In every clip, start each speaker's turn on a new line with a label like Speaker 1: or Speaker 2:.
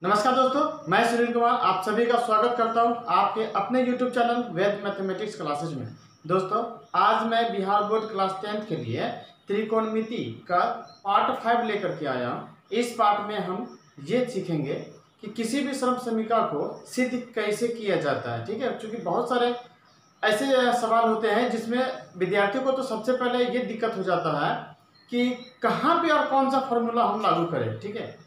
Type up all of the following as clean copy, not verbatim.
Speaker 1: नमस्कार दोस्तों, मैं सुनील कुमार आप सभी का स्वागत करता हूं आपके अपने YouTube चैनल वेद मैथमेटिक्स क्लासेज में। दोस्तों, आज मैं बिहार बोर्ड क्लास 10th के लिए त्रिकोणमिति का पार्ट 5 लेकर के आया हूं। इस पार्ट में हम ये सीखेंगे कि किसी भी श्रम समीकरण को सिद्ध कैसे किया जाता है। ठीक है, क्योंकि बहुत सारे ऐसे सवाल होते हैं जिसमें विद्यार्थियों को तो सबसे पहले ये दिक्कत हो जाता है कि कहाँ पे और कौन सा फॉर्मूला हम लागू करें। ठीक है,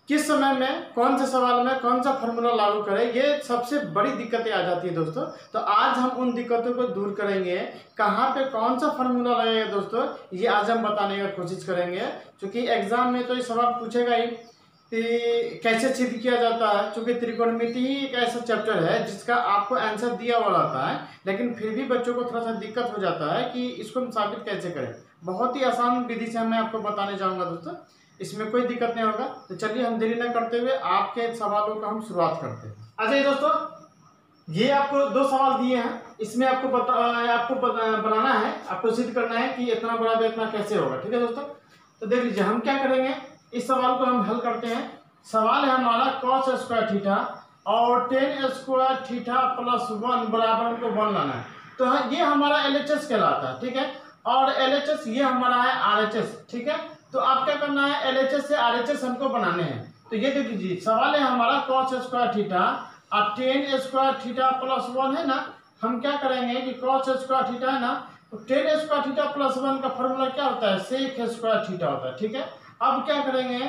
Speaker 1: किस समय में कौन से सवाल में कौन सा फॉर्मूला लागू करें, ये सबसे बड़ी दिक्कतें आ जाती है दोस्तों। तो आज हम उन दिक्कतों को दूर करेंगे। कहाँ पे कौन सा फॉर्मूला लगेगा दोस्तों, ये आज हम बताने की कोशिश करेंगे। क्योंकि एग्जाम में तो ये सवाल पूछेगा ही कि कैसे सिद्ध किया जाता है। क्योंकि त्रिकोणमिति ही एक ऐसा चैप्टर है जिसका आपको आंसर दिया हुआ रहता है, लेकिन फिर भी बच्चों को थोड़ा सा दिक्कत हो जाता है कि इसको हम साबित कैसे करें। बहुत ही आसान विधि से मैं आपको बताने जाऊँगा दोस्तों, इसमें कोई दिक्कत नहीं होगा। तो चलिए हम देरी न करते हुए आपके सवालों का हम शुरुआत करते हैं। अच्छा दोस्तों, ये आपको दो सवाल दिए हैं, इसमें आपको बनाना है, आपको सिद्ध करना है कि इतना बराबर इतना कैसे होगा। ठीक है दोस्तों, तो देख लीजिए हम क्या करेंगे, इस सवाल को हम हल करते हैं। सवाल है हमारा cos स्क्वायर थीटा और tan स्क्वायर थीटा प्लस 1 बराबर हमको 1 लाना है। तो ये हमारा LHS कहलाता है। ठीक है, और LHS ये हमारा है RHS। ठीक है, तो आप क्या करना है, LHS से RHS हमको बनाने हैं। तो ये देख लीजिए सवाल है हमारा cos स्क्वायर थीटा और tan स्क्वायर थीटा प्लस 1 है ना। हम क्या करेंगे कि cos स्क्वायर थीटा है ना, तो tan स्क्वायर थीटा प्लस 1 का फॉर्मूला क्या होता है, sec स्क्वायर थीटा होता है। ठीक है, अब क्या करेंगे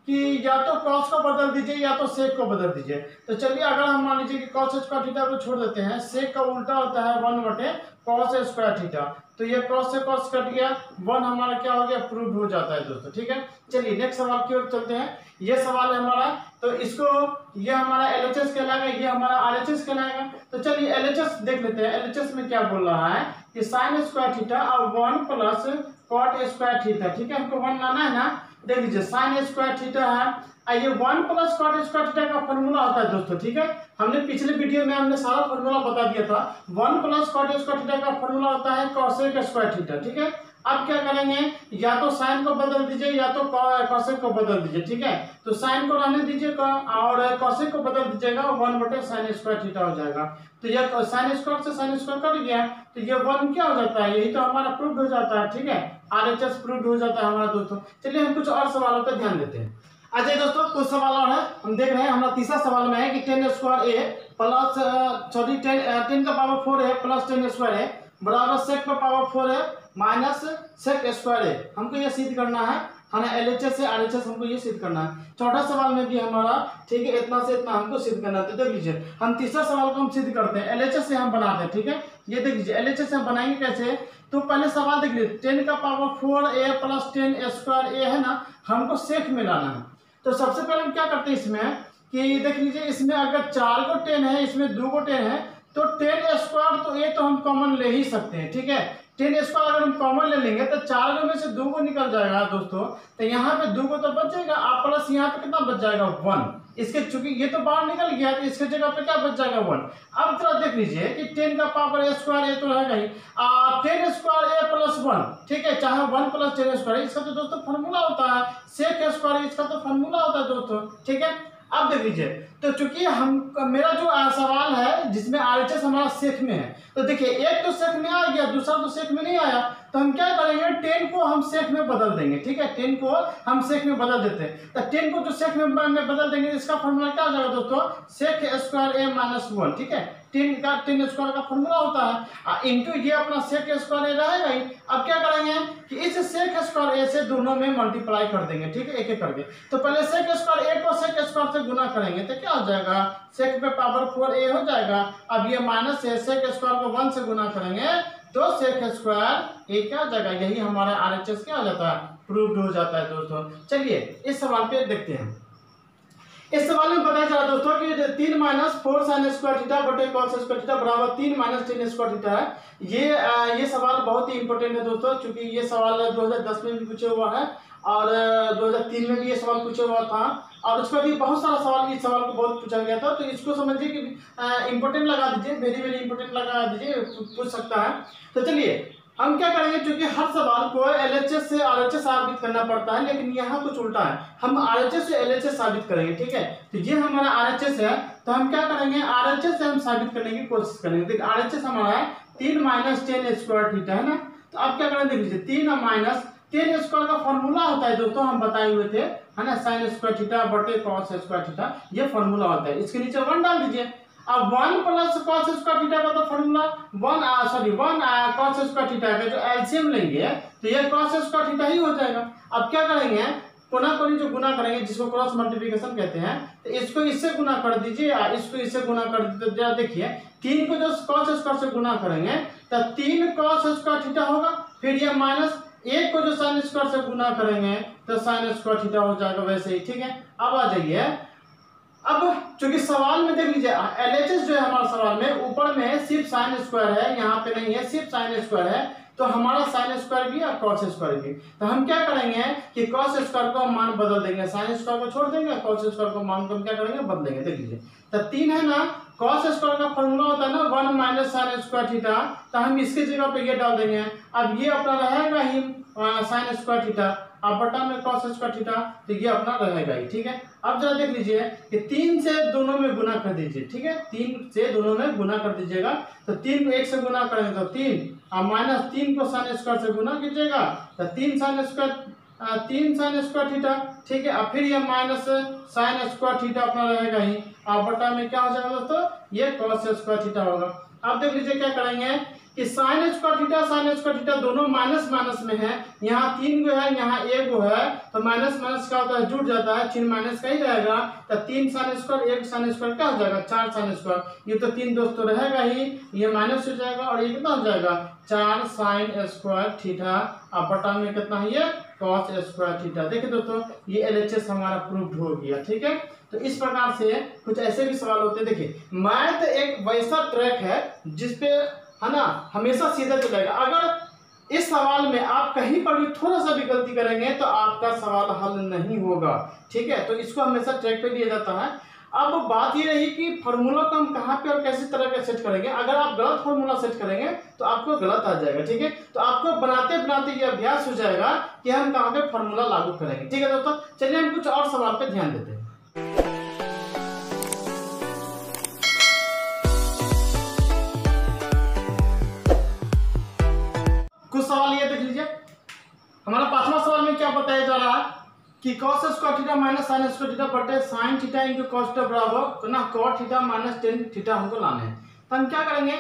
Speaker 1: कि या तो cos को बदल दीजिए या तो sec को बदल दीजिए। तो चलिए अगर हम मान लीजिए कि cos स्क्वायर थीटा को छोड़ देते हैं, sec का उल्टा होता है 1/cos स्क्वायर थीटा। तो ये cos से cos कट गया, 1 हमारा क्या हो गया, प्रूव हो जाता है दोस्तों। ठीक है, चलिए नेक्स्ट सवाल की ओर चलते हैं। ये सवाल है हमारा, तो इसको ये हमारा LHS कहलाएगा, ये हमारा RHS कहलाएगा। तो चलिए LHS देख लेते हैं। LHS में क्या बोल रहा है कि sin स्क्वायर थीटा और 1 प्लस cot स्क्वायर थीटा। ठीक है, हमको 1 लाना है ना। देख लीजिए sin स्क्वायर थीटा है, ये 1 प्लस cot स्क्वायर थीटा का फॉर्मूला होता है दोस्तों। ठीक है, हमने पिछले वीडियो में हमने सारा फॉर्मूला बता दिया था। 1 प्लस cot स्क्वायर थीटा का फॉर्मूला होता है cosec स्क्वायर थीटा। ठीक है, अब क्या करेंगे, या तो sin को बदल दीजिए या तो cosec को बदल दीजिए। ठीक है, तो sin को रहने दीजिए और cosec को बदल दीजिएगा, 1/sin स्क्वायर थीटा हो जाएगा। तो ये sin स्क्वायर से sin स्क्वायर कट गया, तो ये 1 क्या हो जाता है, यही तो हमारा प्रूव हो जाता है। ठीक है, RHS प्रूव हो जाता है हमारा दोस्तों। चलिए हम कुछ और सवालों पर ध्यान देते हैं। अच्छा दोस्तों, कुछ सवाल और है, हम देख रहे हैं। हमारा तीसरा सवाल में है कि tan स्क्वायर a प्लस 10 का पावर 4 है प्लस 10 स्क्वायर है बराबर sec का पावर 4 है माइनस sec स्क्वायर है। हमको ये सिद्ध करना है ना, LHS से RHS हमको ये सिद्ध करना है। चौथा सवाल में भी हमारा ठीक है, इतना से इतना हमको सिद्ध करना है। तो देख लीजिए हम तीसरा सवाल को हम सिद्ध करते हैं, LHS से हम बनाते हैं। ठीक है, ये देख लीजिए LHS से हम बनाएंगे कैसे। तो पहले सवाल देख लीजिए, 10 का power 4a plus 10 square a है ना, हमको सेक में लाना है। तो सबसे पहले हम क्या करते हैं इसमें कि देख लीजिए, इसमें अगर 4 को 10 है, इसमें 2 को 10 है, तो 10 स्क्वायर तो ये तो हम कॉमन ले ही सकते हैं। ठीक है, 10 स्क्वायर अगर हम कॉमन ले लेंगे तो 4 में से 2 को निकल जाएगा दोस्तों। तो यहाँ पे 2 को तो बच जाएगा, आप प्लस यहाँ पे कितना बच जाएगा 1। इसके चूंकि ये तो बाहर निकल गया, तो इसके जगह पे क्या बच जाएगा 1। अब जरा देख लीजिए कि 10 का पावर a स्क्वायर ये तो रहेगा ही, 10 स्क्वायर a प्लस 1। ठीक है, चाहे 1 प्लस 10 स्क्वायर, इसका तो दोस्तों फॉर्मूला होता है sec स्क्वायर, इसका तो फॉर्मूला होता है दोस्तों। ठीक है, अब देख लीजिए, तो चूंकि हम मेरा जो सवाल है जिसमें RHS हमारा सेक में है, तो देखिए एक तो सेक में आ गया, दूसरा तो सेक में नहीं आया। तो हम क्या करेंगे, 10 को हम सेक में बदल देंगे। ठीक है, 10 को हम सेक में बदल देते हैं। तो 10 को जो सेक में बदल देंगे, इसका फॉर्मूला क्या हो जाएगा दोस्तों, sec स्क्वायर a माइनस 1। ठीक है, 10 स्क्वायर का फॉर्मूला होता है इंटू ये अपना sec स्क्वायर a रहेगा ही। अब क्या करेंगे कि इस sec स्क्वायर a से दोनों में मल्टीप्लाई कर देंगे। ठीक है, एक एक करके। तो पहले sec स्क्वायर a को sec स्क्वायर से गुना करेंगे तो क्या हो जाएगा, sec पे पावर 4a हो जाएगा। अब ये माइनस है, sec स्क्वायर को 1 से गुना करेंगे तो sec स्क्वायर a क्या हो जाएगा, यही हमारा RHS क्या हो जाता है, प्रूव्ड हो जाता है दोस्तों। चलिए इस सवाल पे देखते हैं। इस सवाल में बताया जा रहा है दोस्तों कि 3 माइनस 4 sin स्क्वायर थीटा बटे cos स्क्वायर थीटा बराबर 3 माइनस 10 स्क्वायर थीटा है। ये सवाल बहुत ही इंपॉर्टेंट है दोस्तों, क्योंकि ये सवाल 2010 में भी पूछे हुआ है और 2003 में भी ये सवाल पूछा हुआ था, और उसका भी बहुत सारा सवाल, इस सवाल को बहुत पूछा गया था। तो इसको समझिए कि इंपॉर्टेंट लगा दीजिए, वेरी वेरी इंपॉर्टेंट लगा दीजिए, पूछ सकता है। तो चलिए हम क्या करेंगे, क्योंकि हर सवाल को एलएचएस से आरएचएस साबित करना पड़ता है, लेकिन यहाँ कुछ उल्टा है, हम आरएचएस से एलएचएस साबित करेंगे। ठीक है, तो ये हमारा आरएचएस है, तो हम क्या करेंगे, आरएचएस से हम साबित करने की कोशिश करेंगे। देखिए आरएचएस हमारा है 3 माइनस टेन स्क्वायर थीटा, है ना। तो आप क्या करेंगे, देख लीजिए 3 और माइनस टेन स्क्वायर का फॉर्मूला होता है दोस्तों, हम बताए हुए थे, है ना, साइन स्क्वायर थीटा बटे कॉस स्क्वायर थीटा, ये फॉर्मूला होता है। इसके नीचे 1 डाल दीजिए। अब 1 प्लस कॉस स्क्वायर थीटा का तो फॉर्मूला 1 कॉस स्क्वायर थीटा का जो एलसीएम लेंगे तो ये कॉस स्क्वायर थीटा ही हो जाएगा। अब क्या करेंगे, कोना कोनी जो गुना करेंगे, जिसको क्रॉस मल्टीप्लिकेशन कहते हैं, तो इसको इससे गुना कर दीजिए, इसको इससे गुना कर दीजिए। तो देखिए 3 को जो कॉस स्क्वायर से गुना करेंगे तो 3 कॉस स्क्वायर थीटा होगा, फिर ये माइनस 1 को जो साइन स्क्वायर से गुना करेंगे तो साइन स्क्वायर थीटा हो जाएगा, वैसे ही। ठीक है, अब आ जाइए, अब चूंकि सवाल में देख लीजिए एलएचएस जो है हमारा सवाल में ऊपर में सिर्फ साइन स्क्वायर है, यहाँ पे नहीं है, सिर्फ साइन स्क्वायर है, तो हमारा साइन स्क्वायर भी और कॉस स्क्वायर भी। तो हम क्या करेंगे कि कॉस स्क्वायर को हम मान बदल देंगे, साइन स्क्वायर को छोड़ देंगे, कॉस स्क्वायर को मान को हम क्या करेंगे, बदलेंगे। देख लीजिए, तो 3 है ना, कॉस स्क्वायर का फॉर्मूला होता है ना 1 माइनस साइन स्क्वायर थीटा, तो हम इसकी जगह पे ये डाल देंगे। अब ये अपना रहेगा ही साइन स्क्वायर थीटा, अब बटा में कॉस स्क्वायर थीटा, तो ये अपना रहेगा ही। ठीक है, अब जरा देख लीजिए कि 3 से दोनों में गुना कर दीजिए। ठीक है, 3 से दोनों में गुना कर दीजिएगा, तो 3 को 1 से गुना करेंगे तो 3 और माइनस 3 को साइन स्क्वायर से गुना कीजिएगा तो 3 साइन स्क्वायर थीटा। ठीक है, अब फिर ये माइनस साइन स्क्वायर थीटा अपना रहेगा ही, और बटा में क्या हो जाएगा दोस्तों, ये कॉस स्क्वायर थीटा होगा। अब देख लीजिए क्या करेंगे कि साइन स्क्वायर थीटा दोनों माइनस माइनस में है, यहाँ 3 गो है, यहाँ 1 गो है, तो माइनस माइनस क्या होता है, जुड़ जाता है, चिन्ह माइनस का ही रहेगा, तो 3 साइन स्क्वायर 1 साइन स्क्वायर क्या हो जाएगा, 4 साइन स्क्वायर। ये तो 3 दोस्तों रहेगा ही, ये माइनस हो जाएगा, और ये कितना हो जाएगा, 4 साइन स्क्वायर थीटा, अब बटा में कितना है, ये कॉस स्क्वायर थीटा। देखिए दोस्तों, ये एलएचएस हमारा प्रूव्ड हो गया। ठीक है, तो इस प्रकार से कुछ ऐसे भी सवाल होते हैं। देखिए मैथ एक वैसा ट्रैक है जिसपे, है ना, हमेशा सीधा चलेगा। अगर इस सवाल में आप कहीं पर भी थोड़ा सा भी गलती करेंगे तो आपका सवाल हल नहीं होगा। ठीक है, तो इसको हमेशा ट्रैक पे लिया जाता है। अब बात ये रही कि फार्मूला को हम कहाँ पे और कैसे तरह का सेट करेंगे। अगर आप गलत फार्मूला सेट करेंगे तो आपको गलत आ जाएगा। ठीक है, तो आपको बनाते बनाते ये अभ्यास हो जाएगा कि हम कहाँ पे फार्मूला लागू करेंगे। ठीक है दोस्तों, चलिए हम कुछ और सवाल पे ध्यान देते हैं। कुछ सवाल ये देख लीजिए, हमारा 5वां सवाल में क्या बताया जा रहा है कि cos square theta minus sine square theta बटे sine theta into cos theta बराबर ना cot theta minus tan theta हमको लाना है। तो हम क्या करेंगे,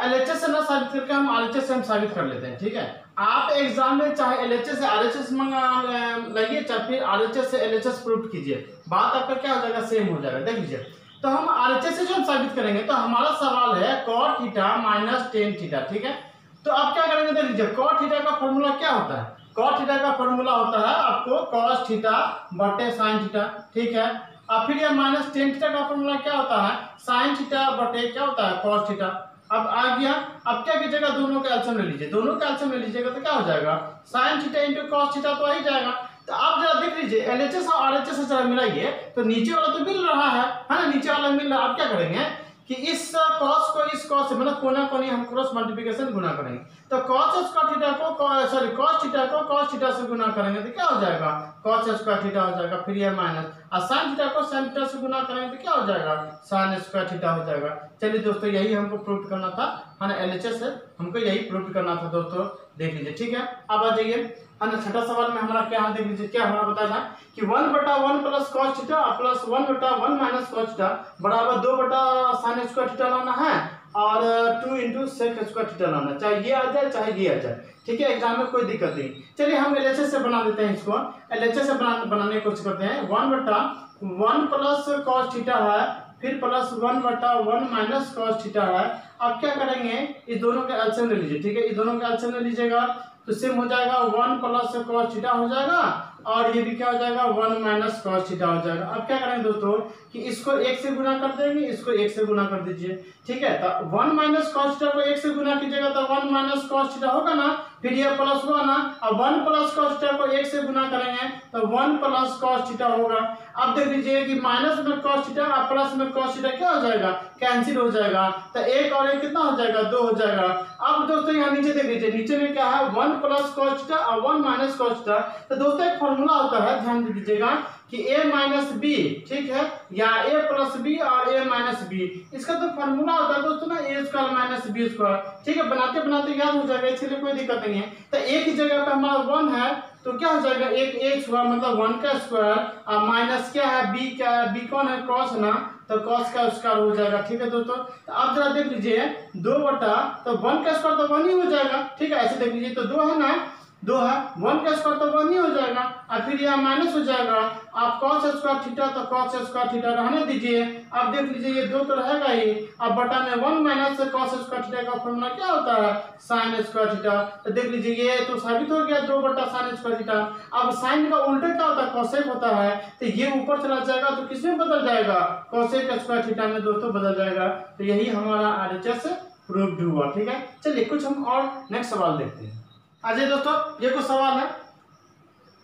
Speaker 1: एलएचएस से ना साबित करके हम आरएचएस से हम साबित कर लेते हैं। ठीक है, आप एग्जाम में चाहे एलएचएस से आरएचएस लाइए, चाहे फिर आरएचएस से एलएचएस प्रूफ कीजिए, बात आपका क्या हो जाएगा, सेम हो जाएगा। देख लीजिए, तो हम आरएचएस से जो हम साबित करेंगे तो हमारा सवाल है cot theta minus tan theta. ठीक है, तो आप क्या करेंगे, देख लीजिए cot थीटा का फॉर्मूला क्या होता है, cot थीटा का फॉर्मूला होता है आपको cos थीटा बटे साइन थीटा। ठीक है, अब फिर ये माइनस टेन थीटा का फॉर्मूला क्या होता है, साइन थीटा बटे क्या होता है, cos थीटा। अब आ गया, अब क्या कीजिएगा, दोनों का एलसीएम ले लीजिए, दोनों का एलसीएम ले लीजिएगा तो क्या हो जाएगा, sign theta into cos theta तो आ ही जाएगा। तो आप जरा देख लीजिए एलएचएस और आरएचएस से जरा मिलाइए, तो नीचे वाला तो मिल रहा है ना, नीचे वाला मिल रहा है। आप क्या करेंगे कि इस cos को इस cos से मतलब कोना कोनी हम क्रॉस मल्टीप्लिकेशन गुना करेंगे, तो cos स्क्वायर थीटा को cos थीटा को cos थीटा से गुना करेंगे तो क्या हो जाएगा, cos स्क्वायर थीटा हो जाएगा, फिर ये माइनस, और sin थीटा को sin थीटा से गुना करेंगे तो क्या हो जाएगा, sin स्क्वायर थीटा हो जाएगा। चलिए दोस्तों, यही हमको प्रूव करना था, है ना, एलएचएस से हमको यही प्रूव करना था दोस्तों। देख लीजिए, ठीक है, अब आ जाइए, है ना, छठा सवाल में हमारा क्या है, देख लीजिए क्या हमारा बताया था कि 1/1 plus cos theta plus 1/1 minus cos theta बराबर 2/sin स्क्वायर थीटा लाना है, और 2 इंटू सेक स्क्वायर थीटा लाना, चाहे ये आ जाए चाहे ये आ जाए। ठीक है, एग्जाम में कोई दिक्कत नहीं। चलिए हम एलएचएस से बना देते हैं, इसको एलएचएस से बनाने की कोशिश करते हैं। 1/1 प्लस cos थीटा है, फिर प्लस 1/1 माइनस cos थीटा है। अब क्या करेंगे, इस दोनों का एलसीएम ले लीजिए। ठीक है, इस दोनों का एलसीएम ले लीजिएगा तो सेम हो जाएगा, 1 प्लस cos थीटा हो जाएगा, और ये भी क्या हो जाएगा, 1 माइनस cos थीटा हो जाएगा। अब क्या करेंगे दोस्तों कि इसको 1 से गुना कर देंगे, इसको 1 से गुना कर दीजिए। ठीक है, तो 1 माइनस cos थीटा को 1 से गुना कीजिएगा तो 1 माइनस cos थीटा होगा ना, फिर ये प्लस 1 है, अब 1 प्लस कॉस थीटा को 1 से गुना करेंगे तो 1 प्लस कॉस थीटा होगा। अब देख लीजिए कि माइनस में कॉस थीटा और प्लस में कॉस थीटा क्या हो जाएगा, कैंसिल हो जाएगा, तो 1 और 1 कितना हो जाएगा, 2 हो जाएगा। अब दोस्तों यहाँ नीचे देख लीजिए, नीचे में क्या है 1 प्लस कॉस थीटा और 1 माइनस कॉस थीटा। तो दोस्तों एक फॉर्मूला होता है, ध्यान दीजिएगा कि a माइनस बी, ठीक है, या a प्लस बी और a माइनस बी, इसका तो फॉर्मूला होता है दोस्तों ना a square minus B square, ठीक है, बनाते बनाते याद हो जाएगा, इसलिए कोई दिक्कत नहीं है। तो a की जगह पे हमारा 1 है तो क्या हो जाएगा, एक h हुआ मतलब 1 का स्क्वायर और माइनस क्या है b, क्या है b कौन है, cos है ना, तो cos का स्क्वायर हो जाएगा, ठीक है दोस्तों। तो आप जरा देख लीजिए 2 बटा, तो 1 का स्क्वायर तो 1 ही हो जाएगा, ठीक है, ऐसे देख लीजिए तो 2 है ना, 2 है, 1 का स्क्वायर तो 1 ही हो जाएगा और फिर यह माइनस हो जाएगा। आप cos स्क्वायर थीटा तो cos स्क्वायर थीटा रहने दीजिए। आप देख लीजिए ये 2 तो रहेगा ही, अब बटा में 1 माइनस cos स्क्वायर थीटा का फॉर्मूला क्या होता है, sin स्क्वायर थीटा। तो देख लीजिए ये तो साबित हो गया 2 बटा sin स्क्वायर थीटा। अब sin का उल्टा क्या होता है, cosec होता है, तो ये ऊपर चला जाएगा तो किसमें बदल जाएगा, cosec स्क्वायर थीटा में दोस्तों बदल जाएगा। तो यही हमारा RHS प्रूव्ड हुआ, ठीक है। चलिए कुछ हम और नेक्स्ट सवाल देखते हैं। आइए दोस्तों ये कुछ सवाल है,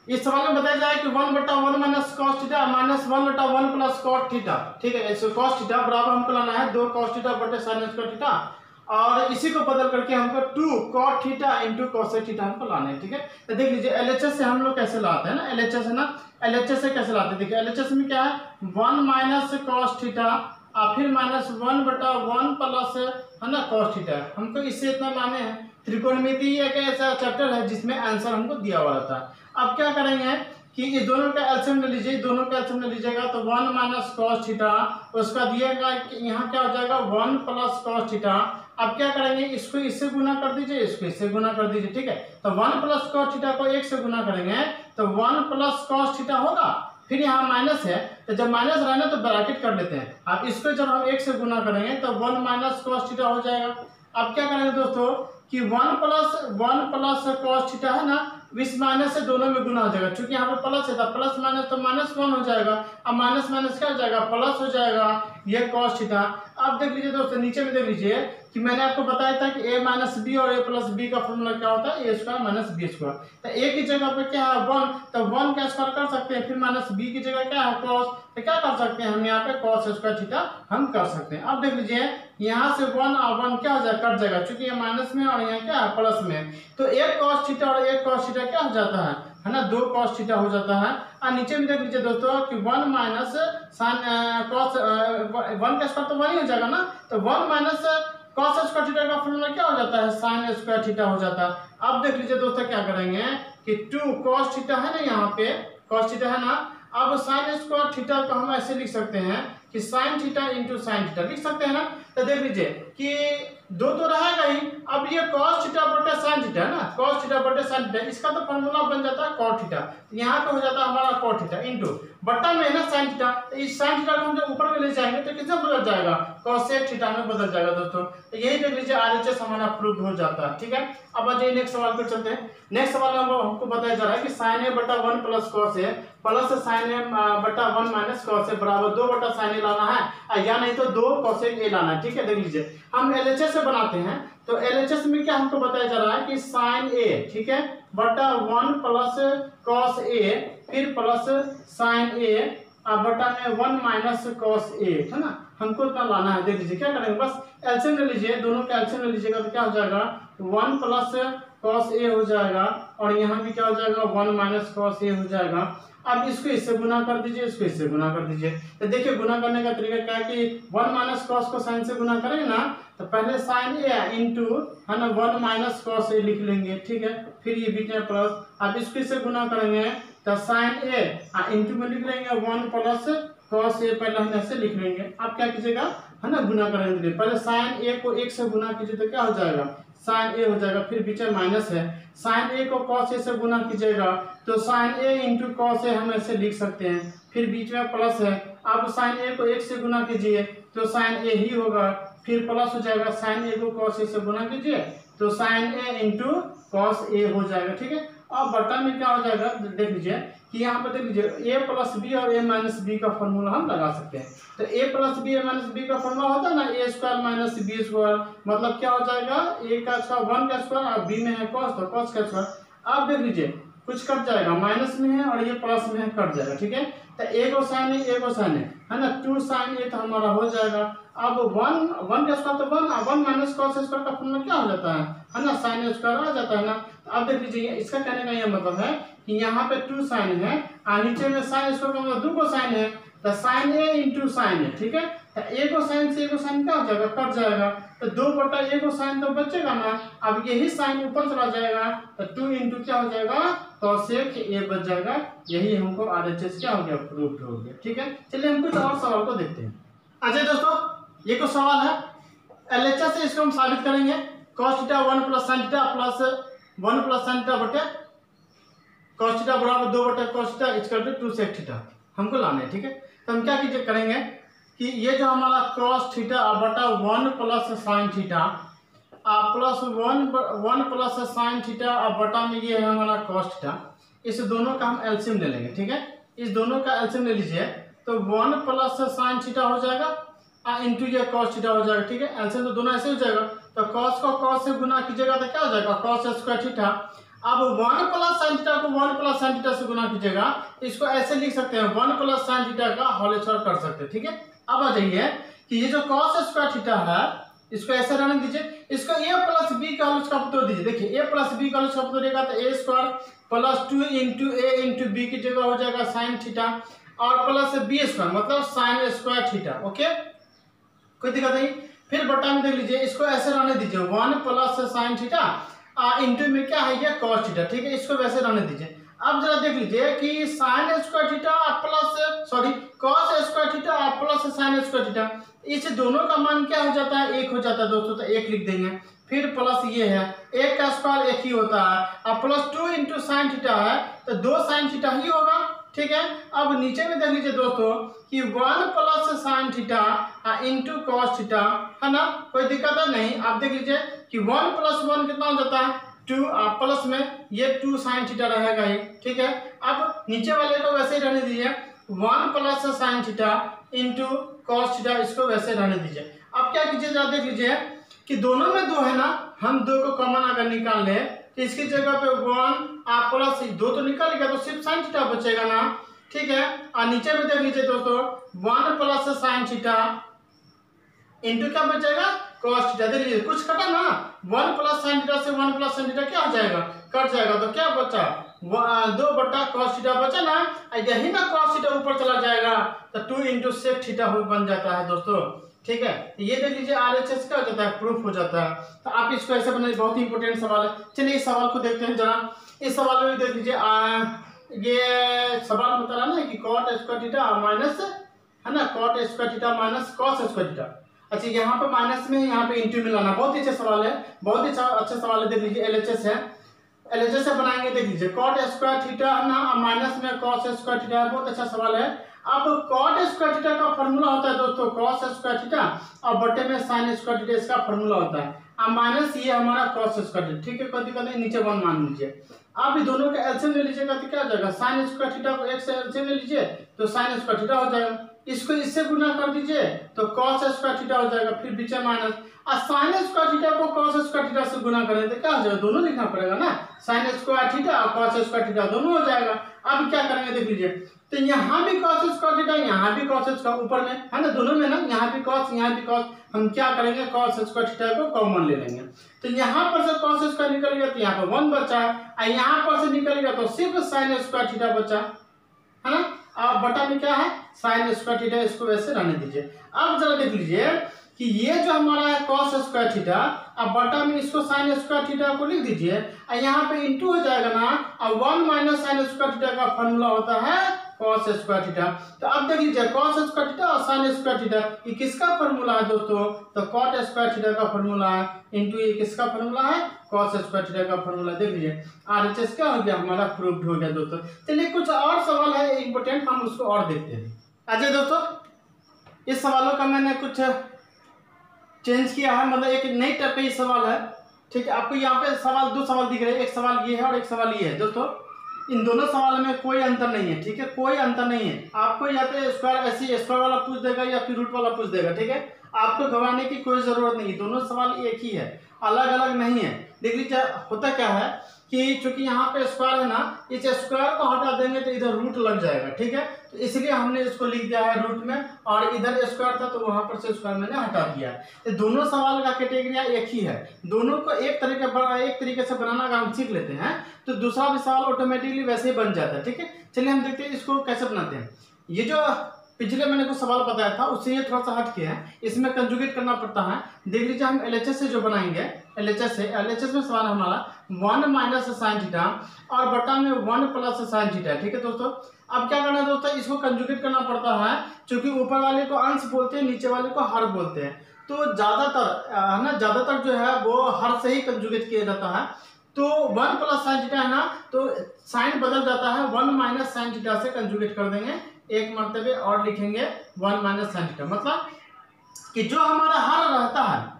Speaker 1: इस सवाल में बताया जाए कि 1 बटा 1 माइनस कॉस थीटा माइनस 1 बटा 1 प्लस कॉट थीटा, ठीक है, इसको कॉस थीटा बराबर हमको लाना है 2 कॉस थीटा बटे साइन स्क्वायर थीटा, और इसी को बदल करके हमको 2 cot theta into cosec theta हमको लाना है, ठीक है। तो देख लीजिए एलएचएस से हम लोग कैसे लाते हैं ना, एलएचएस है ना, एलएचएस से कैसे लाते हैं, देखिए एलएचएस में क्या है 1 माइनस कॉस थीटा और फिर माइनस 1 बटा 1 प्लस है ना कॉस थीटा, हमको इससे इतना लाने हैं। त्रिकोणमिति एक ऐसा चैप्टर है जिसमें आंसर हमको दिया हुआ रहता है। अब क्या करेंगे कि ये दोनों का एलसीएम ले लीजिए, दोनों का एलसीएम ले लीजिएगा तो 1 माइनस कॉस थीटा, उसका दिएगा कि यहाँ क्या हो जाएगा 1 प्लस कॉस थीटा। अब क्या करेंगे, इसको इससे गुना कर दीजिए, इसको इससे गुना कर दीजिए, ठीक है। तो 1 प्लस कॉस थीटा को 1 से गुना करेंगे तो 1 प्लस कॉस थीटा होगा, फिर यहाँ माइनस है तो जब माइनस रहना तो ब्रैकेट कर लेते हैं। अब इसको जब हम 1 से गुना करेंगे तो 1 माइनस कॉस थीटा हो जाएगा। अब क्या करेंगे दोस्तों कि 1 प्लस कॉस थीटा है ना, इस माइनस से दोनों में गुना हो जाएगा, क्योंकि यहाँ पे प्लस है तो प्लस माइनस तो माइनस 1 हो जाएगा, अब माइनस माइनस क्या हो जाएगा, प्लस हो जाएगा, ये कॉस थीटा। अब देख लीजिए दोस्तों नीचे में देख लीजिए कि मैंने आपको बताया था कि a माइनस बी और a प्लस बी का फॉर्मूला क्या होता है, a square minus B square. तो a की जगह पे क्या है 1, तो 1 का स्क्वायर कर सकते हैं, फिर माइनस b की जगह क्या है cos, तो क्या कर सकते हैं हम यहाँ पे cos स्क्वायर थीटा हम कर सकते हैं। अब देख लीजिए यहाँ से 1 और 1 क्या हो जाएगा, कट जाएगा, क्योंकि ये माइनस में और यहाँ क्या है प्लस में, तो एक cos थीटा और एक cos थीटा क्या हो जाता है ना, 2 cos थीटा हो जाता है। और नीचे में देख लीजिए दोस्तों कि 1 माइनस साइन cos 1 का स्क्वायर तो 1 ही हो जाएगा ना, तो 1 माइनस cos स्क्वायर थीटा का फॉर्मूला क्या हो जाता है, sin स्क्वायर थीटा हो जाता है। अब देख लीजिए दोस्तों क्या करेंगे कि 2 cos थीटा है ना, यहाँ पे cos थीटा है ना, अब sin स्क्वायर थीटा को हम ऐसे लिख सकते हैं कि sin theta into sine theta लिख सकते हैं ना। तो देख लीजिए कि 2 तो रहेगा ही, अब ये cos थीटा बटे sin थीटा है ना, cos थीटा बटे sin थीटा, इसका तो फॉर्मूला बन जाता है cot थीटा, यहाँ पे हो जाता है हमारा cot थीटा इंटू बट्टा में है ना sin थीटा, तो इस sin थीटा को हम जब ऊपर में ले जाएंगे तो किसमें बदल जाएगा, cosec थीटा में बदल जाएगा दोस्तों। तो यही देख लीजिए RHS हमारा प्रूव हो जाता है, ठीक है। अब आ जाइए नेक्स्ट सवाल पर चलते हैं। नेक्स्ट सवाल में हमको बताया जा रहा है कि sin a बटा 1 plus cos a plus sin a बटा 1 माइनस cos a बराबर 2 बटा sin a लाना है, या नहीं तो 2 cosec a लाना है, ठीक है। देख लीजिए हम LHS से बनाते हैं, तो LHS में क्या हमको बताया जा रहा है कि sin a, ठीक है, बटा 1 प्लस cos a फिर प्लस sin a बटा में 1 माइनस cos a, है ना, हमको इतना लाना है। देख लीजिए क्या करेंगे, बस एलसीएम ले लीजिए, दोनों का एलसीएम ले लीजिएगा तो क्या हो जाएगा 1 प्लस cos a हो जाएगा, और यहाँ भी क्या हो जाएगा 1 माइनस cos a हो जाएगा। अब इसको इससे गुना कर दीजिए, इसको इससे गुना कर दीजिए। तो देखिए गुना करने का तरीका क्या है कि 1 माइनस cos को sin से गुना करेंगे ना, तो पहले sin a इंटू है ना 1 माइनस cos a लिख लेंगे, ठीक है, फिर ये बीच में प्लस, अब इसको इससे गुना करेंगे तो sin a इंटू में लिख लेंगे 1 प्लस cos a, पहले हम ऐसे लिख लेंगे। आप क्या कीजिएगा है ना, गुना करेंगे, पहले sin a को 1 से गुना कीजिए तो क्या हो जाएगा sin a हो जाएगा, फिर बीच में माइनस है, sin a को cos a से गुना कीजिएगा तो sin a into cos a हम ऐसे लिख सकते हैं, फिर बीच में प्लस है, अब sin a को 1 से गुना कीजिए तो sin a ही होगा, फिर प्लस हो जाएगा, sin a को cos a से गुना कीजिए तो sin a into cos a हो जाएगा, ठीक है। अब बटा में क्या हो जाएगा देख लीजिए कि यहाँ पे देख लीजिए a प्लस बी और a माइनस बी का फॉर्मूला हम लगा सकते हैं। तो a plus b a minus b का फॉर्मूला होता है ना a square minus B square, मतलब क्या हो जाएगा a का स्क्वायर 1 का स्क्वायर और b में है cos तो cos का स्क्वायर। आप देख लीजिए कुछ कट जाएगा, माइनस में है और ये प्लस में है, कट जाएगा। ठीक है, तो a को साइन a को साइन है ना, 2 साइन a तो हमारा हो जाएगा। अब 1 का स्क्वायर तो 1 माइनस कॉस स्क्वायर का फॉर्मूला क्या हो जाता है ना, साइन स्क्वायर आ जाता है ना। तो अब देख लीजिए इसका कहने का ये मतलब है कि यहाँ पे 2 साइन है और नीचे में साइन स्क्वायर का मतलब 2 को साइन है, तो साइन a इंटू साइन है। ठीक है, तो a को साइन से a को साइन क्या हो जाएगा, कट जाएगा, तो 2 बटा a को साइन तो बचेगा ना। अब यही साइन ऊपर चला जाएगा तो 2 इंटू क्या हो जाएगा, cosec a बच जाएगा। यही हमको RHS क्या हो गया, प्रूफ हो गया। ठीक है, चलिए हम कुछ और सवाल को देखते हैं। अच्छा दोस्तों, ये कुछ सवाल है LHS से, इसको हम साबित करेंगे। cos theta 1 plus sin theta plus 1 plus sin theta बटे cos थीटा बराबर 2 बटे cos theta equal to 2 sec theta हमको लाना है। ठीक है, तो हम क्या कीजिए करेंगे कि ये जो हमारा cos थीटा बटा 1 plus sin theta plus 1 plus sin theta बटा में ये है हमारा cos थीटा, इस दोनों का हम एलसीएम ले लेंगे। ठीक है, इस दोनों का एलसीएम ले लीजिए तो 1 प्लस sin थीटा हो जाएगा इंटू ये cos थीटा हो जाएगा। ठीक है, एलसीएम तो दोनों ऐसे हो जाएगा, तो cos को cos से गुना कीजिएगा तो क्या हो जाएगा, cos स्क्वायर थीटा। अब 1 प्लस sin थीटा को 1 प्लस sin थीटा से गुना कीजिएगा, इसको ऐसे लिख सकते हैं 1 प्लस sin थीटा का होल स्क्वायर कर सकते हैं। ठीक है, अब आ जाइए कि ये जो cos स्क्वायर थीटा है इसको ऐसे रहने दीजिए, इसको a प्लस b का होल स्क्वायर तोड़ दीजिए। देखिए a प्लस b का होल स्क्वायर तोड़ेगा तो a square plus 2 into a into b की जगह हो जाएगा sin थीटा और प्लस b स्क्वायर मतलब sin स्क्वायर थीटा। ओके, कोई दिक्कत नहीं। फिर बटा में देख लीजिए, इसको ऐसे रहने दीजिए 1 प्लस sin थीटा इंटू में क्या है ये cos थीटा। ठीक है, इसको वैसे रहने दीजिए। अब जरा देख लीजिए कि sin square theta plus cos square theta plus sin square theta, इस दोनों का मान क्या हो जाता है, 1 हो जाता है दोस्तों, तो 1 लिख देंगे। फिर प्लस ये है 1 का स्क्वायर 1 ही होता है और प्लस 2 इंटू साइन थीटा है तो 2 sin थीटा ही होगा। ठीक है, अब नीचे में देख लीजिए दोस्तों कि 1 plus sin theta into cos theta है ना, कोई दिक्कत है नहीं। आप देख लीजिए कि 1 प्लस 1 कितना हो जाता है 2 प्लस में ये 2 sin थीटा रहेगा ही। ठीक है, अब नीचे वाले को वैसे ही रहने दीजिए 1 plus sin theta into cos theta, इसको वैसे रहने दीजिए। अब क्या कीजिए जरा देख लीजिए कि दोनों में 2 है ना, हम 2 को कॉमन अगर निकाल ले तो इसकी जगह पे 1 प्लस 2 तो निकल गया तो सिर्फ sin थीटा बचेगा ना। ठीक है, और नीचे में देख लीजिए दोस्तों 1 प्लस sin थीटा इंटू क्या बचेगा cos थीटा। देख लीजिए कुछ कटा ना, 1 प्लस sin थीटा से 1 प्लस sin थीटा क्या हो जाएगा, कट जाएगा, तो क्या बचा 2 बटा cos थीटा बचा ना। यही ना cos थीटा ऊपर चला जाएगा तो 2 इंटू sec थीटा बन जाता है दोस्तों। ठीक है, ये देख लीजिए RHS क्या हो जाता है, प्रूफ हो जाता है। तो आप इसको ऐसे बनाइए, बहुत ही इंपॉर्टेंट सवाल है। चलिए इस सवाल को देखते हैं जरा। इस सवाल में भी देख लीजिए ये सवाल बता रहा है ना कि cot स्क्वायर थीटा माइनस है ना, cot square theta minus cos square theta. अच्छा, यहाँ पे माइनस में यहाँ पे इंटू में लाना, बहुत ही अच्छा सवाल है, बहुत ही अच्छा सवाल है। देख लीजिए LHS है, LHS से बनाएंगे। देख लीजिए cot स्क्वायर थीटा है ना, माइनस में cos स्क्वायर थीटा है, बहुत अच्छा सवाल है। अब cot स्क्वायर थीटा का फॉर्मूला होता है दोस्तों cos स्क्वायर थीटा और बटे में sin स्क्वायर थीटा, इसका फॉर्मूला होता है और माइनस ये हमारा cos स्क्वायर थीटा। ठीक है, कोई दिक्कत नहीं, नीचे 1 मान लीजिए। आप भी दोनों का एलसीएम ले लीजिएगा तो क्या हो जाएगा, sin स्क्वायर थीटा को 1 से एलसीएम ले लीजिए तो sin स्क्वायर थीटा हो जाएगा, इसको इससे गुना कर दीजिए तो cos स्क्वायर थीटा हो जाएगा, फिर बीच में माइनस और sin स्क्वायर थीटा को cos स्क्वायर थीटा से गुना करें तो क्या हो जाएगा, दोनों लिखना पड़ेगा ना, sin स्क्वायर थीटा और cos स्क्वायर थीटा दोनों हो जाएगा। अब क्या करेंगे देख लीजिए, तो यहाँ भी cos स्क्वायर थीटा यहाँ भी cos स्क्वायर ऊपर में है ना, दोनों में ना, यहाँ भी cos यहाँ भी cos, हम क्या करेंगे cos स्क्वायर थीटा को कॉमन ले लेंगे। तो यहाँ पर से cos स्क्वायर निकल गया तो यहाँ पर 1 बचा और यहाँ पर से निकल गया तो सिर्फ sin स्क्वायर थीटा बचा है ना। अब बटा में क्या है sin स्क्वायर थीटा, इसको वैसे रहने दीजिए। अब जरा देख लीजिए कि ये जो हमारा है cos स्क्वायर थीटा, अब बटा में इसको sin स्क्वायर थीटा को लिख दीजिए और यहाँ पे इंटू हो जाएगा ना, और 1 माइनस sin स्क्वायर थीटा का फॉर्मूला होता है cos स्क्वायर थीटा। तो अब देख लीजिए cos स्क्वायर थीटा और sin स्क्वायर थीटा, ये किसका फॉर्मूला है दोस्तों, तो cot स्क्वायर थीटा का फॉर्मूला है इंटू ये किसका फॉर्मूला है, cos स्क्वायर थीटा का फॉर्मूला। देख लीजिए RHS क्या हो गया, हमारा प्रूव्ड हो गया दोस्तों। चलिए कुछ और सवाल है इंपोर्टेंट, हम उसको और देखते हैं। अच्छा दोस्तों, इस सवालों का मैंने कुछ चेंज किया है, मतलब एक नई टाइप का ये सवाल है ठीक है, आपको यहाँ पे सवाल 2 सवाल दिख रहे हैं, एक सवाल ये है और एक सवाल ये है। दोस्तों इन दोनों सवाल में कोई अंतर नहीं है, ठीक है, कोई अंतर नहीं है। आपको यहाँ पे स्क्वायर ऐसे स्क्वायर वाला पूछ देगा या फिर रूट वाला पूछ देगा, ठीक है। आपको घबराने की कोई जरूरत नहीं, दोनों सवाल एक ही है, अलग अलग नहीं है। देख लीजिए होता क्या है कि चूंकि यहाँ पे स्क्वायर है ना, इस स्क्वायर को हटा देंगे तो इधर रूट लग जाएगा, ठीक है। तो इसलिए हमने इसको लिख दिया है रूट में, और इधर स्क्वायर था तो वहां पर से स्क्वायर मैंने हटा दिया है। तो दोनों सवाल का कैटेगरी एक ही है, दोनों को एक तरीके से बनाना अगर हम सीख लेते हैं तो दूसरा भी सवाल ऑटोमेटिकली वैसे ही बन जाता है, ठीक है। चलिए हम देखते हैं इसको कैसे बनाते हैं। ये जो पिछले मैंने कुछ सवाल बताया था उससे ये थोड़ा सा हट के है, इसमें कंजुगेट करना पड़ता है। देख लीजिए हम एलएचएस से जो बनाएंगे, एलएचएस में सवाल हमारा 1 माइनस साइन थीटा और बटा में 1 प्लस साइन थीटा, ठीक है दोस्तों। अब क्या करना है दोस्तों, इसको कंजुगेट करना पड़ता है, क्योंकि ऊपर वाले को अंश बोलते हैं, नीचे वाले को हर बोलते हैं। तो ज्यादातर है ना, ज्यादातर जो है वो हर से ही कंजुगेट किया जाता है। तो 1 प्लस साइन थीटा है ना, तो साइन बदल जाता है, 1 माइनस साइन थीटा से कंजुगेट कर देंगे, एक मर्तबे और लिखेंगे 1 माइनस साइन थीटा। मतलब कि जो हमारा हर रहता है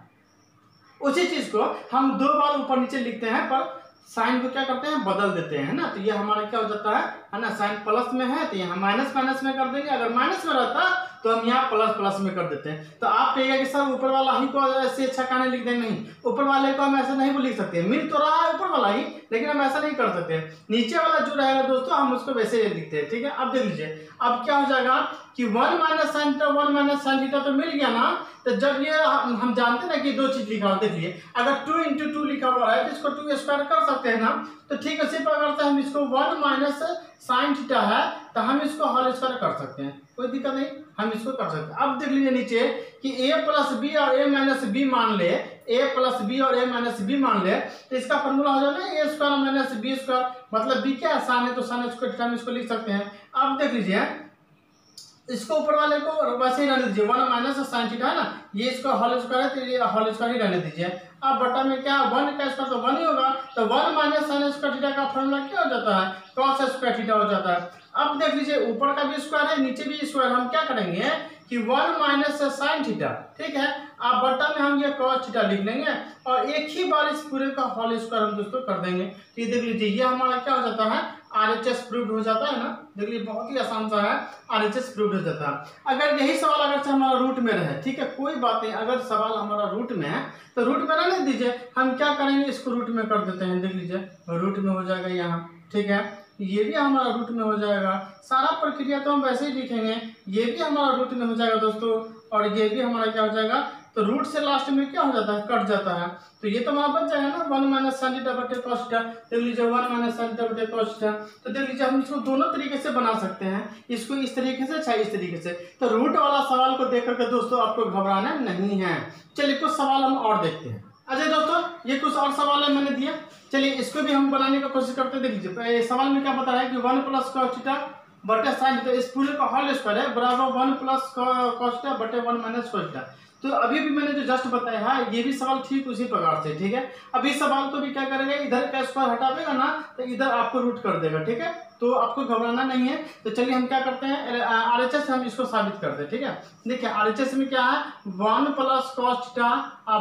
Speaker 1: उसी चीज को हम 2 बार ऊपर नीचे लिखते हैं, पर साइन को क्या करते हैं, बदल देते हैं ना। तो ये हमारा क्या हो जाता है ना, साइन प्लस में है तो यहाँ माइनस माइनस में कर देंगे, अगर माइनस में रहता तो हम यहाँ प्लस प्लस में कर देते हैं। तो आप कहिएगा कि सर ऊपर वाला ही को ऐसे अच्छा कहने लिख देंगे, नहीं, ऊपर वाले को हम ऐसा नहीं लिख सकते, मिल तो रहा है ऊपर वाला ही, लेकिन हम ऐसा नहीं कर सकते। नीचे वाला जो रहेगा दोस्तों हम उसको वैसे लिखते हैं, ठीक है। अब देख लीजिए अब क्या हो जाएगा कि 1 minus sine theta 1 minus sine theta तो मिल गया ना। तो जब ये हम जानते हैं ना कि 2 चीज लिखा हुआ, देखिए अगर 2 into 2 लिखा हुआ है तो इसको 2 स्क्वायर कर सकते हैं ना। तो ठीक है, सिर्फ अगर से हम इसको 1 माइनस साइन थीटा है तो हम इसको होल स्क्वायर कर सकते हैं, कोई दिक्कत नहीं, हम इसको कर सकते हैं। अब देख लीजिए नीचे कि a प्लस बी और a माइनस बी मान ले, a प्लस बी और a माइनस बी मान ले, तो इसका फॉर्मूला हो जाएगा a square minus B square, मतलब b क्या आसान है तो साइन स्क्वायर थीटा में इसको लिख सकते हैं। अब देख लीजिए इसको ऊपर वाले को वैसे ही रहने दीजिए, 1 माइनस साइन थीटा है ना, ये इसको होल स्क्वायर है तो ये होल स्क्वायर ही रहने दीजिए। अब बटा में क्या 1 का स्क्वायर तो 1 ही होगा, तो 1 माइनस साइन स्क्वायर थीटा का फॉर्मूला क्या हो जाता है, कॉस स्क्वायर थीटा हो जाता है। अब देख लीजिए ऊपर का भी स्क्वायर है नीचे भी स्क्वायर, हम क्या करेंगे कि 1 माइनस साइन थीटा, ठीक है, अब बटा में हम ये कॉस थीटा लिख लेंगे और एक ही बार इस पूरे का होल स्क्वायर हम दोस्तों कर देंगे। तो ये देख लीजिए ये हमारा क्या हो जाता है, आरएचएस प्रूव्ड हो जाता है ना। देख लीजिए बहुत ही आसान सा है, आरएचएस प्रूव्ड हो जाता है। अगर यही सवाल अगर से हमारा रूट में रहे, ठीक है, कोई बात नहीं, अगर सवाल हमारा रूट में है तो रूट में रहने दीजिए, हम क्या करेंगे इसको रूट में कर देते हैं। देख लीजिए रूट में हो जाएगा यहाँ, ठीक है, ये भी हमारा रूट में हो जाएगा, सारा प्रक्रिया तो हम वैसे ही लिखेंगे, ये भी हमारा रूट में हो जाएगा दोस्तों, और ये भी हमारा क्या हो जाएगा, तो रूट से लास्ट में क्या हो जाता है, कट जाता है। तो ये तो हमारा बच जाएगा ना 1 माइनस साइन थीटा बटे कॉस थीटा। देख लीजिए 1 माइनस साइन थीटा बटे कॉस थीटा। तो देख लीजिए हम इसको दोनों तरीके से बना सकते हैं, इसको इस तरीके से चाहे इस तरीके से। तो रूट वाला सवाल को देख करके दोस्तों आपको घबराना नहीं है। चलिए कुछ सवाल हम और देखते हैं। अच्छा दोस्तों ये कुछ और सवाल है मैंने दिया, चलिए इसको भी हम बनाने का कोशिश करते हैं। देख लीजिए सवाल में क्या बता रहा है कि 1 प्लस कॉस थीटा बटे साइन थीटा, इस पूरे का होल स्क्वायर है बराबर 1 प्लस कॉस थीटा बटे 1 माइनस कॉस थीटा। तो अभी भी मैंने जो जस्ट बताया है ये भी सवाल ठीक उसी प्रकार से, ठीक है। अब इस सवाल को भी क्या करेंगे, इधर का स्क्वायर हटा देगा ना तो इधर आपको रूट कर देगा, ठीक है, तो आपको घबराना नहीं है। तो चलिए हम क्या करते हैं, आरएचएस से हम इसको साबित करते हैं, ठीक है। देखिए आरएचएस में क्या है, 1 प्लस कॉस थीटा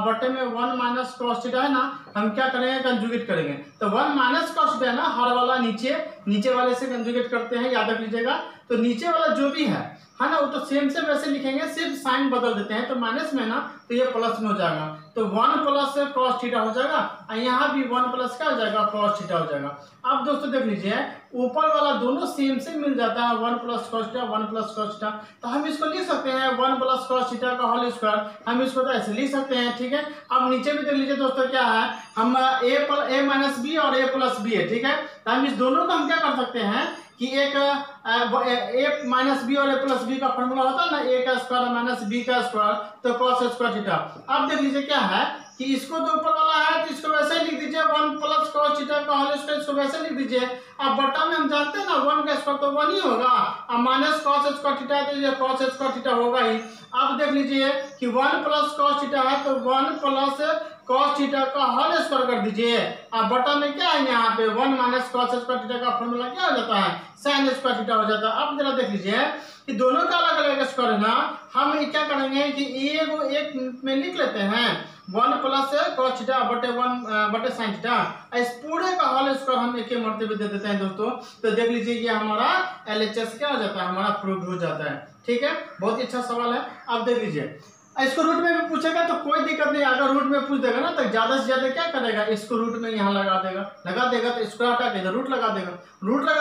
Speaker 1: बटे में 1 माइनस कॉस थीटा है ना, हम क्या करेंगे कंजुगेट करेंगे। तो 1 माइनस कॉस थीटा है ना, हर वाला नीचे वाले से कंजुगेट करते हैं, याद रख लीजिएगा। तो नीचे वाला जो भी है ना, वो तो सेम से वैसे लिखेंगे, सिर्फ साइन बदल देते हैं। तो माइनस में ना तो ये प्लस में हो जाएगा, तो 1 प्लस कॉस थीटा हो जाएगा, और यहाँ भी 1 प्लस क्या हो जाएगा, कॉस थीटा हो जाएगा। अब दोस्तों देख लीजिए ऊपर वाला दोनों सेम से मिल जाता है, 1 plus cos theta 1 plus cos theta. तो हम इसको लिख सकते हैं 1 प्लस कॉस थीटा का होल स्क्वायर, हम इसको तो ऐसे लिख सकते हैं, ठीक है। अब नीचे भी देख लीजिए दोस्तों क्या है, हम a माइनस बी और a प्लस बी है, ठीक है। तो हम इस दोनों का हम क्या कर सकते हैं कि एक a माइनस बी और a प्लस बी का फॉर्मूला होता है ना, a का स्क्वायर माइनस b का स्क्वायर, तो cos स्क्वायर थीटा। अब देख लीजिए क्या है कि इसको तो ऊपर वाला है तो इसको वैसे ही लिख दीजिए, 1 प्लस cos थीटा का होल स्क्वायर, इसको वैसे लिख दीजिए। अब बटा में हम जानते हैं ना 1 का स्क्वायर तो 1 ही होगा, अब माइनस cos स्क्वायर थीटा तो ये cos स्क्वायर थीटा होगा ही। अब देख लीजिए कि 1 प्लस cos थीटा है तो 1 प्लस cos थीटा का होल स्क्वायर कर दीजिए। अब बटा में क्या है यहाँ पे 1 माइनस cos स्क्वायर थीटा का फॉर्मूला क्या हो जाता है, sin स्क्वायर थीटा हो जाता है। अब जरा देख लीजिए कि दोनों का अलग अलग स्क्वायर है ना, हम क्या करेंगे कि ए को एक में लिख लेते हैं, 1 प्लस cos थीटा बटे 1 बटे sin थीटा, इस पूरे का होल स्क्वायर हम एक मर्तबे दे देते हैं दोस्तों। तो देख लीजिए ये हमारा LHS क्या हो जाता है, हमारा प्रूव हो जाता है। ठीक है, बहुत ही अच्छा सवाल है। आप देख लीजिए इसको रूट में भी पूछेगा तो कोई दिक्कत नहीं, अगर रूट में पूछ देगा ना तो ज्यादा से ज्यादा क्या करेगा, इसको रूट में यहाँ लगा देगा तो इसको हटा के इधर रूट लगा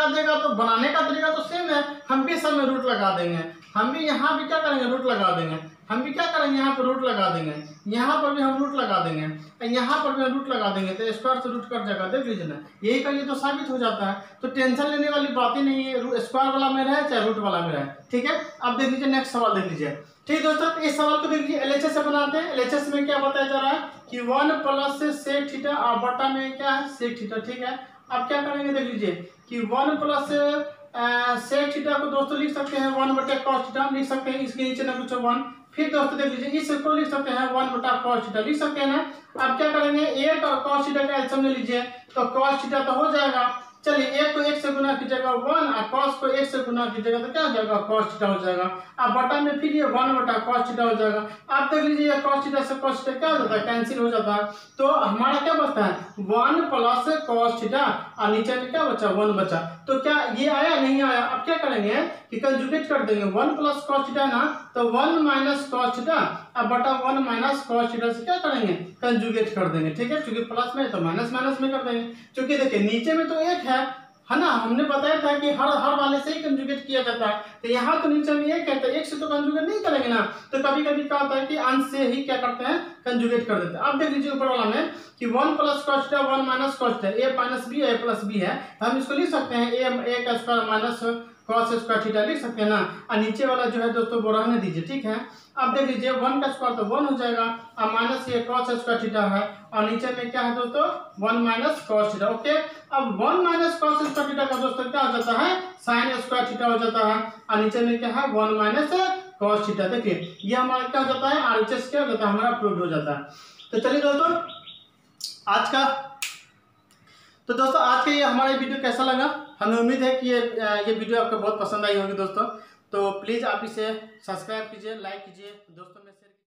Speaker 1: देगा तो बनाने का तरीका तो सेम है, हम भी सब में रूट लगा देंगे, हम भी यहाँ भी क्या करेंगे रूट लगा देंगे, हम भी क्या करेंगे यहाँ पर रूट लगा देंगे, यहाँ पर भी हम रूट लगा देंगे, यहाँ पर भी हम रूट लगा देंगे, तो स्क्वायर से रूट कट जाएगा। देख लीजिए ना, यही करिए तो साबित हो जाता है। तो टेंशन लेने वाली बात ही नहीं है, स्क्वायर वाला में रहे चाहे रूट वाला में रहे। ठीक है, अब देख लीजिए नेक्स्ट सवाल देख लीजिए। ठीक दोस्तों, इस सवाल को देख लीजिए LHS से बनाते हैं। LHS में क्या बताया जा रहा है कि 1 प्लस सेक थीटा और बटा में क्या है सेक थीटा। ठीक है, अब क्या करेंगे देख लीजिए कि 1 प्लस सेक थीटा को दोस्तों लिख सकते हैं 1 बटे cos थीटा लिख सकते हैं, इसके नीचे ना कुछ 1। फिर दोस्तों देख लीजिए इसको लिख सकते हैं 1 बटा cos थीटा लिख सकते हैं ना। अब क्या करेंगे 1 और cos थीटा का एलसीएम ले लीजिए तो cos थीटा तो हो जाएगा। चलिए 1 को 1 से गुना कीजिएगा 1 और cos को 1 से गुना कीजिएगा तो क्या हो जाएगा cos थीटा हो जाएगा। अब बटा में फिर ये 1 बटा cos थीटा हो जाएगा। आप देख लीजिए cos थीटा से cos थीटा क्या हो जाता है, कैंसिल हो जाता है। तो हमारा क्या बचता है 1 प्लस cos थीटा और नीचे में क्या बचा 1 बचा। तो क्या ये आया नहीं आया, अब क्या करेंगे कि कंजुगेट कर देंगे 1 प्लस cos थीटा ना तो 1 माइनस cos थीटा अब बटा 1 माइनस cos थीटा से क्या करेंगे कंजुगेट कर देंगे। ठीक है, क्योंकि प्लस में तो माइनस माइनस में कर देंगे, क्योंकि देखिए नीचे में तो 1 है ना, हमने बताया था कि हर वाले से ही कंजुगेट किया जाता है। तो यहाँ तो नीचे में 1 है तो 1 से तो कंजुगेट नहीं करेंगे ना, तो कभी कभी क्या होता है कि अंश से ही क्या करते हैं कंजुगेट कर देते हैं। अब देख लीजिए ऊपर वाला में कि 1 plus cos theta 1 minus cos theta, a minus b है a प्लस b है, हम इसको लिख सकते हैं a का square minus cos square theta लिख सकते हैं ना। और नीचे वाला जो है दोस्तों वो रहने दीजिए। ठीक है, अब देख लीजिए 1 का स्क्वायर तो 1 हो जाएगा और माइनस ये cos स्क्वायर थीटा है और नीचे में क्या है दोस्तों 1 माइनस cos थीटा। ओके, अब 1 माइनस cos स्क्वायर थीटा का दोस्तों क्या हो जाता है sin स्क्वायर थीटा हो जाता है और नीचे में क्या है 1 माइनस cos थीटा। देखिए ये हमारा क्या हो जाता है RHS क्या हो जाता है हमारा प्रूव हो जाता है। तो चलिए दोस्तों आज का ये हमारा वीडियो कैसा लगा, हमें उम्मीद है कि ये वीडियो आपको बहुत पसंद आई होगी दोस्तों। तो प्लीज़ आप इसे सब्सक्राइब कीजिए, लाइक कीजिए, दोस्तों में शेयर